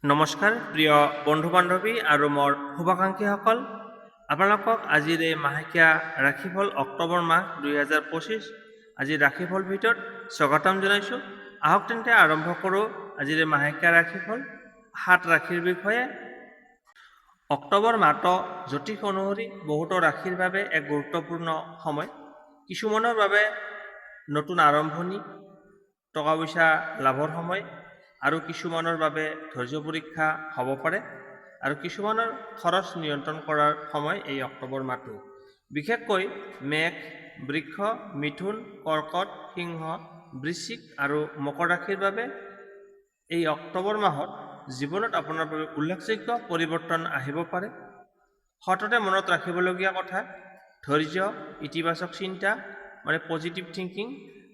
নমস্কাৰ প্ৰিয় বন্ধু বান্ধৱী আৰু মোৰ শুভাকাংক্ষীসকল, আপোনালোকক আজিৰ এই মাহেকীয়া ৰাশিফল অক্টোবৰ মাহ 2025 আজি ৰাশিফল ভিডিঅ'ত স্বাগতম জনাইছোঁ। আহক তেন্তে আৰম্ভ কৰোঁ আজিৰ এই মাহেকীয়া ৰাশিফল 7 ৰাশিৰ বিষয়ে। অক্টোবৰ মাহটো জ্যোতিষ অনুসৰি বহুতো ৰাশিৰ বাবে এক গুৰুত্বপূৰ্ণ সময়। কিছুমানৰ বাবে নতুন আৰম্ভণি, টকা পইচা লাভৰ সময়, আৰু কিছুমানৰ বাবে ধৈৰ্য পৰীক্ষা হ'ব পাৰে, আৰু কিছুমানৰ খৰচ নিয়ন্ত্ৰণ কৰাৰ সময় এই অক্টোবৰ মাহটো। বিশেষকৈ মেঘ, বৃক্ষ, মিথুন, কৰ্কট, সিংহ, বৃশ্চিক আৰু মকৰ ৰাশিৰ বাবে এই অক্টোবৰ মাহত জীৱনত আপোনাৰ বাবে উল্লেখযোগ্য পৰিৱৰ্তন আহিব পাৰে। সততে মনত ৰাখিবলগীয়া কথা, ধৈৰ্য, ইতিবাচক চিন্তা মানে পজিটিভ থিংকিং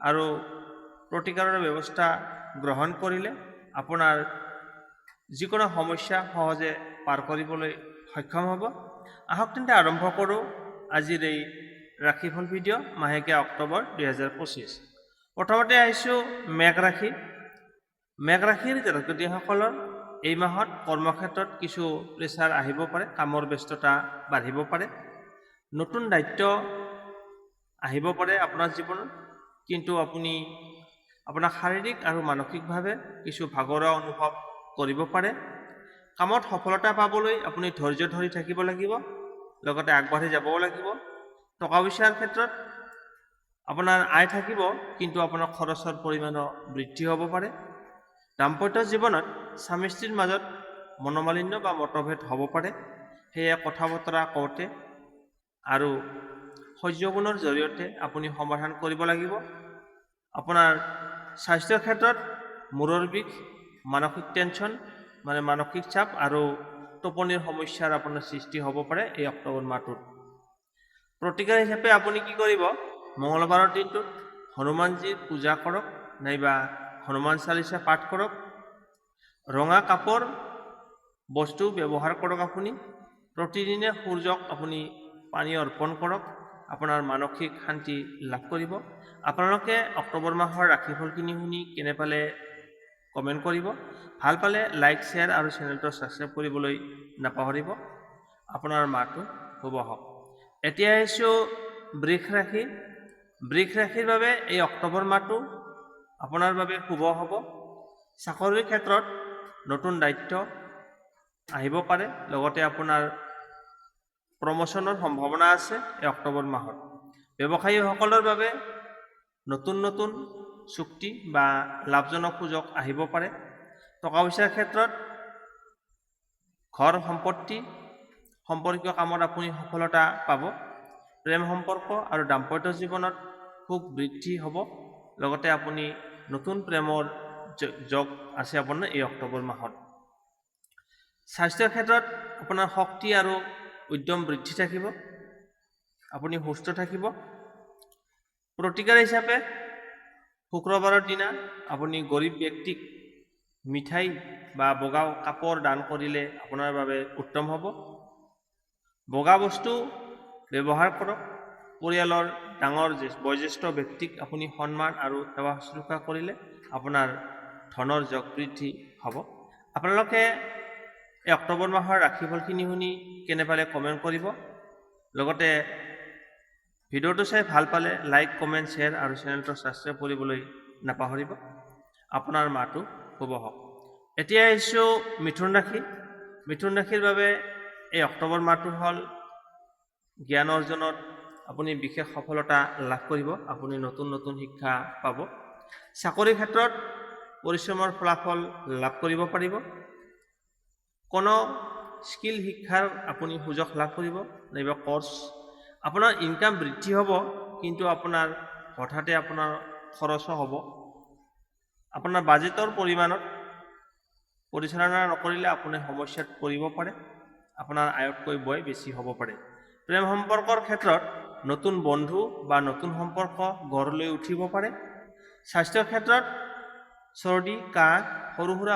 আৰু প্ৰতিকাৰৰ ব্যৱস্থা গ্ৰহণ কৰিলে আপোনাৰ যিকোনো সমস্যা সহজে পাৰ কৰিবলৈ সক্ষম হ'ব। আহক তেন্তে আৰম্ভ কৰোঁ আজিৰ এই ৰাশিফল ভিডিঅ' মাহেকীয়া অক্টোবৰ 2025। প্ৰথমতে আহিছোঁ মেঘ ৰাশি। মেঘ ৰাশিৰ জাতক-জাতিসকলৰ এই মাহত কৰ্মক্ষেত্ৰত কিছু প্ৰেছাৰ আহিব পাৰে, কামৰ ব্যস্ততা বাঢ়িব পাৰে, নতুন দায়িত্ব আহিব পাৰে আপোনাৰ জীৱনত, কিন্তু আপুনি আপোনাৰ শাৰীৰিক আৰু মানসিকভাৱে কিছু ভাগৰুৱা অনুভৱ কৰিব পাৰে। কামত সফলতা পাবলৈ আপুনি ধৈৰ্য ধৰি থাকিব লাগিব, লগতে আগবাঢ়ি যাবও লাগিব। টকা পইচাৰ ক্ষেত্ৰত আপোনাৰ আয় থাকিব, কিন্তু আপোনাৰ খৰচৰ পৰিমাণো বৃদ্ধি হ'ব পাৰে। দাম্পত্য জীৱনত স্বামী স্ত্ৰীৰ মাজত মনোমালিন্য বা মতভেদ হ'ব পাৰে, সেয়ে কথা বতৰা কওঁতে আৰু সহ্য গুণৰ জৰিয়তে আপুনি সমাধান কৰিব লাগিব। আপোনাৰ স্বাস্থ্যৰ ক্ষেত্ৰত মূৰৰ বিষ, মানসিক টেনশ্যন মানে মানসিক চাপ আৰু টোপনিৰ সমস্যাৰ আপোনাৰ সৃষ্টি হ'ব পাৰে এই অক্টোবৰ মাহটোত। প্ৰতিকাৰ হিচাপে আপুনি কি কৰিব, মঙলবাৰৰ দিনটোত হনুমানজীৰ পূজা কৰক, নাইবা হনুমান চালিচা পাঠ কৰক। ৰঙা কাপোৰ বস্তু ব্যৱহাৰ কৰক। আপুনি প্ৰতিদিনে সূৰ্যক আপুনি পানী অৰ্পণ কৰক, আপোনাৰ মানসিক শান্তি লাভ কৰিব। আপোনালোকে অক্টোবৰ মাহৰ ৰাশিফলখিনি শুনি কেনে পালে কমেণ্ট কৰিব। ভাল পালে লাইক, শ্বেয়াৰ আৰু চেনেলটো ছাবস্ক্ৰাইব কৰিবলৈ নাপাহৰিব। আপোনাৰ মাহটো শুভ হওক। এতিয়া আহিছোঁ বৃষ ৰাশি। বৃষ ৰাশিৰ বাবে এই অক্টোবৰ মাহটো আপোনাৰ বাবে শুভ হ'ব। চাকৰিৰ ক্ষেত্ৰত নতুন দায়িত্ব আহিব পাৰে, লগতে আপোনাৰ প্ৰমোচনৰ সম্ভাৱনা আছে এই অক্টোবৰ মাহত। ব্যৱসায়ীসকলৰ বাবে নতুন নতুন চুক্তি বা লাভজনক সুযোগ আহিব পাৰে। টকা পইচাৰ ক্ষেত্ৰত ঘৰ সম্পত্তি সম্পৰ্কীয় কামত আপুনি সফলতা পাব। প্ৰেম সম্পৰ্ক আৰু দাম্পত্য জীৱনত সুখ বৃদ্ধি হ'ব, লগতে আপুনি নতুন প্ৰেমৰ যোগ আছে আপোনাৰ এই অক্টোবৰ মাহত। স্বাস্থ্যৰ ক্ষেত্ৰত আপোনাৰ শক্তি আৰু উদ্যম বৃদ্ধি থাকিব, আপুনি সুস্থ থাকিব। প্ৰতিকাৰ হিচাপে শুক্ৰবাৰৰ দিনা আপুনি গৰীব ব্যক্তিক মিঠাই বা বগা কাপোৰ দান কৰিলে আপোনাৰ বাবে উত্তম হ'ব। বগা বস্তু ব্যৱহাৰ কৰক। পৰিয়ালৰ ডাঙৰ বয়োজ্যেষ্ঠ ব্যক্তিক আপুনি সন্মান আৰু সেৱা শুশ্ৰূষা কৰিলে আপোনাৰ ধনৰ যোগ বৃদ্ধি হ'ব। আপোনালোকে এই অক্টোবৰ মাহৰ ৰাশিফলখিনি শুনি কেনে পালে কমেণ্ট কৰিব। লগতে ভিডিঅ'টো চাই ভাল পালে লাইক, কমেণ্ট, শ্বেয়াৰ আৰু চেনেলটো ছাবস্ক্ৰাইব কৰিবলৈ নাপাহৰিব। আপোনাৰ মাহটো শুভ হওক। এতিয়া আহিছোঁ মিথুন ৰাশি। মিথুন ৰাশিৰ বাবে এই অক্টোবৰ মাহটো হ'ল জ্ঞান অৰ্জনত আপুনি বিশেষ সফলতা লাভ কৰিব। আপুনি নতুন নতুন শিক্ষা পাব। চাকৰিৰ ক্ষেত্ৰত পৰিশ্ৰমৰ ফলাফল লাভ কৰিব পাৰিব। কোনো স্কিল শিক্ষাৰ আপুনি সুযোগ লাভ কৰিব, নাইবা কৰ্চ। আপোনাৰ ইনকাম বৃদ্ধি হ'ব, কিন্তু আপোনাৰ হঠাতে আপোনাৰ খৰচো হ'ব। আপোনাৰ বাজেটৰ পৰিমাণত পৰিচালনা নকৰিলে আপুনি সমস্যাত পৰিব পাৰে। আপোনাৰ আয়তকৈ ব্যয় বেছি হ'ব পাৰে। প্ৰেম সম্পৰ্কৰ ক্ষেত্ৰত নতুন বন্ধু বা নতুন সম্পৰ্ক গঢ় লৈ উঠিব পাৰে। স্বাস্থ্যৰ ক্ষেত্ৰত চৰ্দি, কাহ, সৰু সুৰা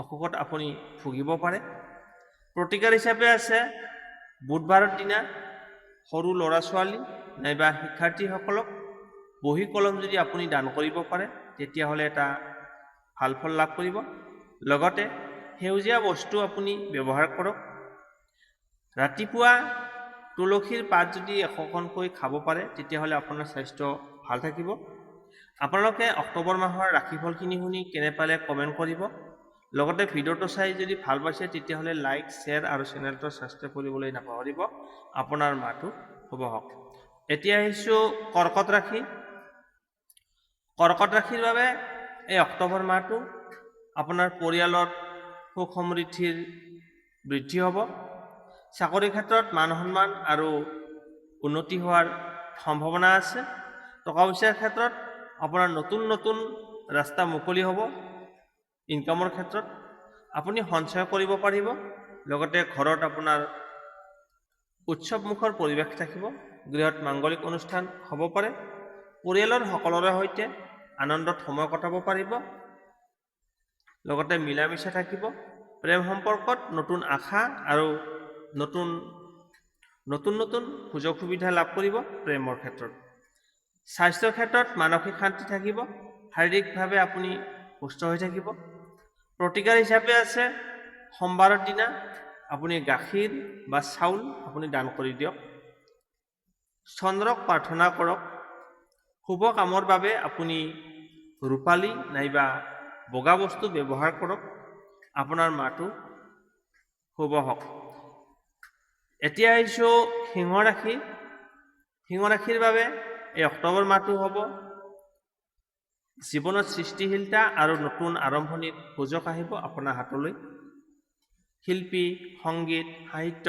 অসুখত আপুনি ভুগিব পাৰে। প্ৰতিকাৰ হিচাপে আছে বুধবাৰৰ দিনা সৰু ল'ৰা ছোৱালী নাইবা শিক্ষাৰ্থীসকলক বহী কলম যদি আপুনি দান কৰিব পাৰে, তেতিয়াহ'লে এটা ভাল ফল লাভ কৰিব। লগতে সেউজীয়া বস্তু আপুনি ব্যৱহাৰ কৰক। ৰাতিপুৱা তুলসীৰ পাত যদি এশখনকৈ খাব পাৰে তেতিয়াহ'লে আপোনাৰ স্বাস্থ্য ভাল থাকিব। আপোনালোকে অক্টোবৰ মাহৰ ৰাশিফলখিনি শুনি কেনে পালে কমেণ্ট কৰিব। লগতে ভিডিঅ'টো চাই যদি ভাল পাইছে তেতিয়াহ'লে লাইক, শ্বেয়াৰ আৰু চেনেলটো ছাবস্ক্ৰাইব কৰিবলৈ নাপাহৰিব। আপোনাৰ মাহটো শুভ হওক। এতিয়া আহিছোঁ কৰ্কট ৰাশি। কৰ্কট ৰাশিৰ বাবে এই অক্টোবৰ মাহটো আপোনাৰ পৰিয়ালৰ সুখ সমৃদ্ধিৰ বৃদ্ধি হ'ব। চাকৰি ক্ষেত্ৰত মান সন্মান আৰু উন্নতি হোৱাৰ সম্ভাৱনা আছে। টকা পইচাৰ ক্ষেত্ৰত আপোনাৰ নতুন নতুন ৰাস্তা মুকলি হ'ব। ইনকামৰ ক্ষেত্ৰত আপুনি সঞ্চয় কৰিব পাৰিব। লগতে ঘৰত আপোনাৰ উৎসৱমুখৰ পৰিৱেশ থাকিব। গৃহত মাংগলিক অনুষ্ঠান হ'ব পাৰে। পৰিয়ালৰ সকলোৰে সৈতে আনন্দত সময় কটাব পাৰিব। লগতে মিলা মিছা থাকিব। প্ৰেম সম্পৰ্কত নতুন আশা আৰু নতুন সুযোগ সুবিধা লাভ কৰিব প্ৰেমৰ ক্ষেত্ৰত। স্বাস্থ্যৰ ক্ষেত্ৰত মানসিক শান্তি থাকিব। শাৰীৰিকভাৱে আপুনি সুস্থ হৈ থাকিব। প্ৰতিকাৰ হিচাপে আছে সোমবাৰৰ দিনা আপুনি গাখীৰ বা চাউল আপুনি দান কৰি দিয়ক। চন্দ্ৰক প্ৰাৰ্থনা কৰক। শুভ কামৰ বাবে আপুনি ৰূপালী নাইবা বগা বস্তু ব্যৱহাৰ কৰক। আপোনাৰ মাহটো শুভ হওক। এতিয়া আহিছোঁ সিংহ ৰাশি। সিংহ ৰাশিৰ বাবে এই অক্টোবৰ মাহটো হ'ব জীৱনত সৃষ্টিশীলতা আৰু নতুন আৰম্ভণিৰ সুযোগ আহিব আপোনাৰ হাতলৈ। শিল্পী, সংগীত, সাহিত্য,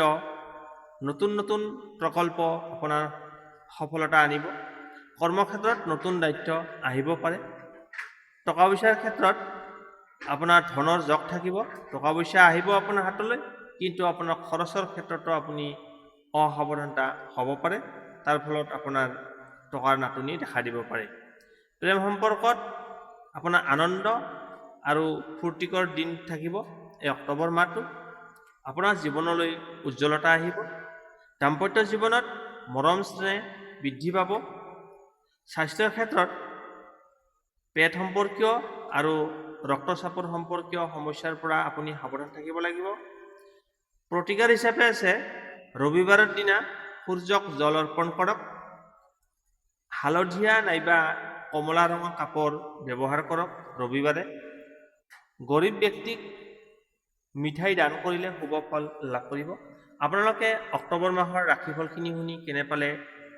নতুন প্ৰকল্প আপোনাৰ সফলতা আনিব। কৰ্মক্ষেত্ৰত নতুন দায়িত্ব আহিব পাৰে। টকা পইচাৰ ক্ষেত্ৰত আপোনাৰ ধনৰ জক থাকিব। টকা পইচা আহিব আপোনাৰ হাতলৈ, কিন্তু আপোনাৰ খৰচৰ ক্ষেত্ৰতো আপুনি অসাৱধানতা হ'ব পাৰে। তাৰ ফলত আপোনাৰ টকাৰ নাটনি দেখা দিব পাৰে। প্ৰেম সম্পৰ্কত আপোনাৰ আনন্দ আৰু ফূৰ্তিকৰ দিন থাকিব এই অক্টোবৰ মাহটো। আপোনাৰ জীৱনলৈ উজ্জ্বলতা আহিব। দাম্পত্য জীৱনত মৰম স্নেহ বৃদ্ধি পাব। স্বাস্থ্যৰ ক্ষেত্ৰত পেট সম্পৰ্কীয় আৰু ৰক্তচাপৰ সম্পৰ্কীয় সমস্যাৰ পৰা আপুনি সাৱধান থাকিব লাগিব। প্ৰতিকাৰ হিচাপে আছে ৰবিবাৰৰ দিনা সূৰ্যক জল অৰ্পণ কৰক। হালধীয়া নাইবা কমলা ৰঙৰ কাপোৰ ব্যৱহাৰ কৰক ৰবিবাৰে। গৰীব ব্যক্তিক মিঠাই দান কৰিলে শুভ ফল লাভ কৰিব। আপোনালোকে অক্টোবৰ মাহৰ ৰাশিফলখিনি শুনি কেনে পালে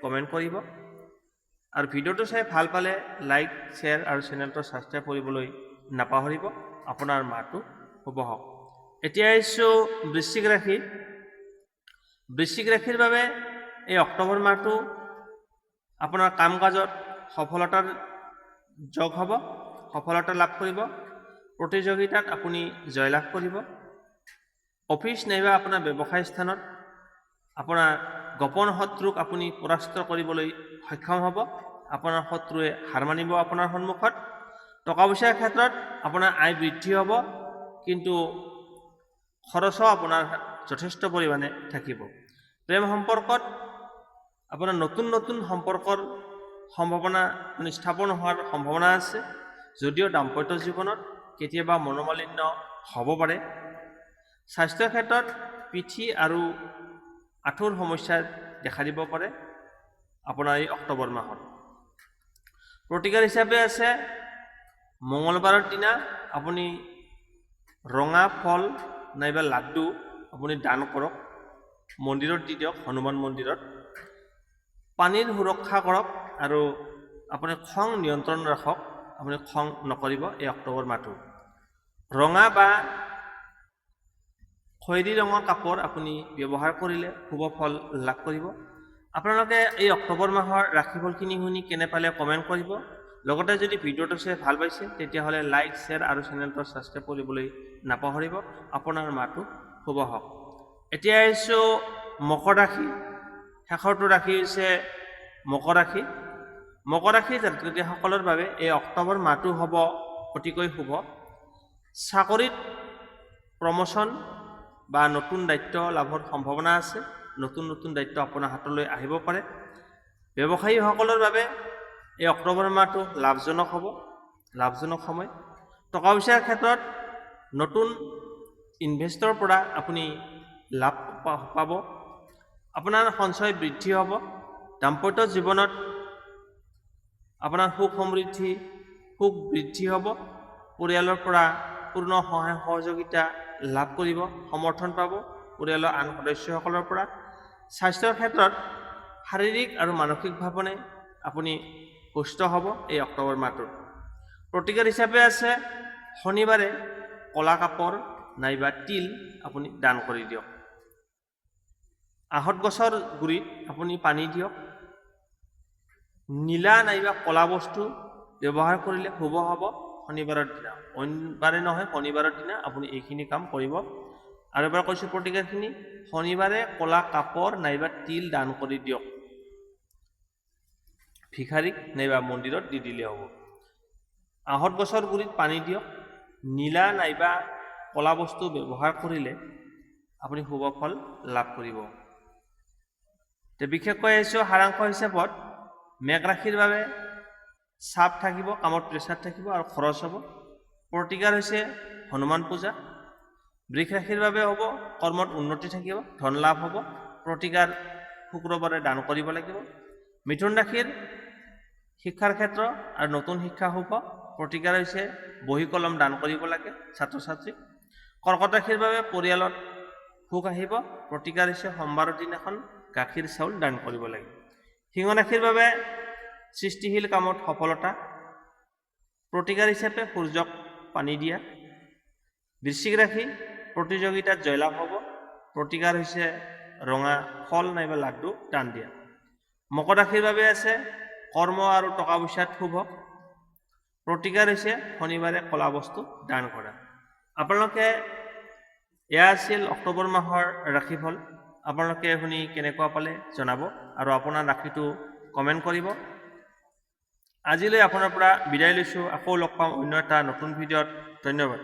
কমেণ্ট কৰিব। আৰু ভিডিঅ'টো চাই ভাল পালে লাইক, শ্বেয়াৰ আৰু চেনেলটো ছাবস্ক্ৰাইব কৰিবলৈ নাপাহৰিব। আপোনাৰ মাহটো শুভ হওক। এতিয়া আহিছোঁ বৃশ্চিক ৰাশি। বৃশ্চিক ৰাশিৰ বাবে এই অক্টোবৰ মাহটো আপোনাৰ কাম কাজত সফলতাৰ যোগ হ'ব। সফলতা লাভ কৰিব। প্ৰতিযোগিতাত আপুনি জয়লাভ কৰিব। অফিচ নাইবা আপোনাৰ ব্যৱসায় স্থানত আপোনাৰ গোপন শত্ৰুক আপুনি পৰাস্ত কৰিবলৈ সক্ষম হ'ব। আপোনাৰ শত্ৰুৱে হাৰ মানিব আপোনাৰ সন্মুখত। টকা পইচাৰ ক্ষেত্ৰত আপোনাৰ আয় বৃদ্ধি হ'ব, কিন্তু খৰচো আপোনাৰ যথেষ্ট পৰিমাণে থাকিব। প্ৰেম সম্পৰ্কত আপোনাৰ নতুন সম্পৰ্কৰ সম্ভাৱনা স্থাপন হোৱাৰ সম্ভাৱনা আছে, যদিও দাম্পত্য জীৱনত কেতিয়াবা মনোমালিন্য হ'ব পাৰে। স্বাস্থ্যৰ ক্ষেত্ৰত পিঠি আৰু আঁঠুৰ সমস্যা দেখা দিব পাৰে আপোনাৰ এই অক্টোবৰ মাহত। প্ৰতিকাৰ হিচাপে আছে মঙলবাৰৰ দিনা আপুনি ৰঙা ফল নাইবা লাড্ডু আপুনি দান কৰক। মন্দিৰত দি দিয়ক, হনুমান মন্দিৰত। পানীৰ সুৰক্ষা কৰক আৰু আপুনি খং নিয়ন্ত্ৰণ ৰাখক। আপুনি খং নকৰিব এই অক্টোবৰ মাহটো। ৰঙা বা খয়েৰী ৰঙৰ কাপোৰ আপুনি ব্যৱহাৰ কৰিলে শুভ ফল লাভ কৰিব। আপোনালোকে এই অক্টোবৰ মাহৰ ৰাশিফলখিনি শুনি কেনে পালে কমেণ্ট কৰিব। লগতে যদি ভিডিঅ'টো চাই ভাল পাইছে তেতিয়াহ'লে লাইক, শ্বেয়াৰ আৰু চেনেলটো ছাবস্ক্ৰাইব কৰিবলৈ নাপাহৰিব। আপোনাৰ মাহটো শুভ হওক। এতিয়া আহিছোঁ মকৰ ৰাশি। শেষৰটো ৰাশি হৈছে মকৰ ৰাশি। মকৰ ৰাশিৰ জাতকসকলৰ বাবে এই অক্টোবৰ মাহটো হ'ব অতিকৈ শুভ। চাকৰিত প্ৰমোশ্যন বা নতুন দায়িত্ব লাভৰ সম্ভাৱনা আছে। নতুন দায়িত্ব আপোনাৰ হাতলৈ আহিব পাৰে। ব্যৱসায়ীসকলৰ বাবে এই অক্টোবৰ মাহটো লাভজনক হ'ব, লাভজনক সময়। টকা পইচাৰ ক্ষেত্ৰত নতুন ইনভেষ্টৰৰ পৰা আপুনি লাভ পাব, আপোনাৰ সঞ্চয় বৃদ্ধি হ'ব, দাম্পত্য জীৱনত আপোনাৰ সুখ সমৃদ্ধি সুখ বৃদ্ধি হ'ব, পৰিয়ালৰ পৰা পূৰ্ণ সহায় সহযোগিতা লাভ কৰিব, সমৰ্থন পাব পৰিয়ালৰ আন সদস্যসকলৰ পৰা। স্বাস্থ্যৰ ক্ষেত্ৰত শাৰীৰিক আৰু মানসিকভাৱে আপুনি সুস্থ হ'ব এই অক্টোবৰ মাহটোত। প্ৰতিকাৰ হিচাপে আছে শনিবাৰে কলা কাপোৰ নাইবা তিল আপুনি দান কৰি দিয়ক। আহঁত গছৰ গুৰিত আপুনি পানী দিয়ক। নীলা নাইবা কলা বস্তু ব্যৱহাৰ কৰিলে শুভ হ'ব শনিবাৰৰ দিনা, অইনবাৰে নহয় শনিবাৰৰ দিনা আপুনি এইখিনি কাম কৰিব। আৰু এবাৰ কৈছোঁ প্ৰতিকাৰখিনি, শনিবাৰে কলা কাপোৰ নাইবা তিল দান কৰি দিয়ক, ভিখাৰীক নাইবা মন্দিৰত দি দিলে হ'ব। আহঁত গছৰ গুৰিত পানী দিয়ক। নীলা নাইবা কলা বস্তু ব্যৱহাৰ কৰিলে আপুনি শুভ ফল লাভ কৰিব। বিশেষকৈ আহিছোঁ সাৰাংশ হিচাপত, মেঘ ৰাশিৰ বাবে চাপ থাকিব, কামত প্ৰেছাৰ থাকিব আৰু খৰচ হ'ব। প্ৰতিকাৰ হৈছে হনুমান পূজা। বৃষ ৰাশিৰ বাবে হ'ব কৰ্মত উন্নতি থাকিব, ধন লাভ হ'ব, প্ৰতিকাৰ শুক্ৰবাৰে দান কৰিব লাগিব। মিথুন ৰাশিৰ শিক্ষাৰ ক্ষেত্ৰ আৰু নতুন শিক্ষা হ'ব, প্ৰতিকাৰ হৈছে বহী কলম দান কৰিব লাগে ছাত্ৰ ছাত্ৰীক। কৰ্কট ৰাশিৰ বাবে পৰিয়ালত সুখ আহিব, প্ৰতিকাৰ হৈছে সোমবাৰৰ দিনাখন গাখীৰ চাউল দান কৰিব লাগে। সিংহ ৰাশিৰ বাবে সৃষ্টিশীল কামত সফলতা, প্ৰতিকাৰ হিচাপে সূৰ্যক পানী দিয়া। বৃশ্চিক ৰাশি প্ৰতিযোগিতাত জয়লাভ হ'ব, প্ৰতিকাৰ হৈছে ৰঙা ফল নাইবা লাড্ডু দান দিয়া। মকৰ ৰাশিৰ বাবে আছে কৰ্ম আৰু টকা পইচাত শুভ, প্ৰতিকাৰ হৈছে শনিবাৰে কলা বস্তু দান কৰা। আপোনালোকে এয়া আছিল অক্টোবৰ মাহৰ ৰাশিফল। আপোনালোকে শুনি কেনেকুৱা পালে জনাব আৰু আপোনাৰ ৰাশিটো কমেণ্ট কৰিব। আজিলৈ আপোনাৰ পৰা বিদায় লৈছোঁ, আকৌ লগ পাম অন্য এটা নতুন ভিডিঅ'ত। ধন্যবাদ।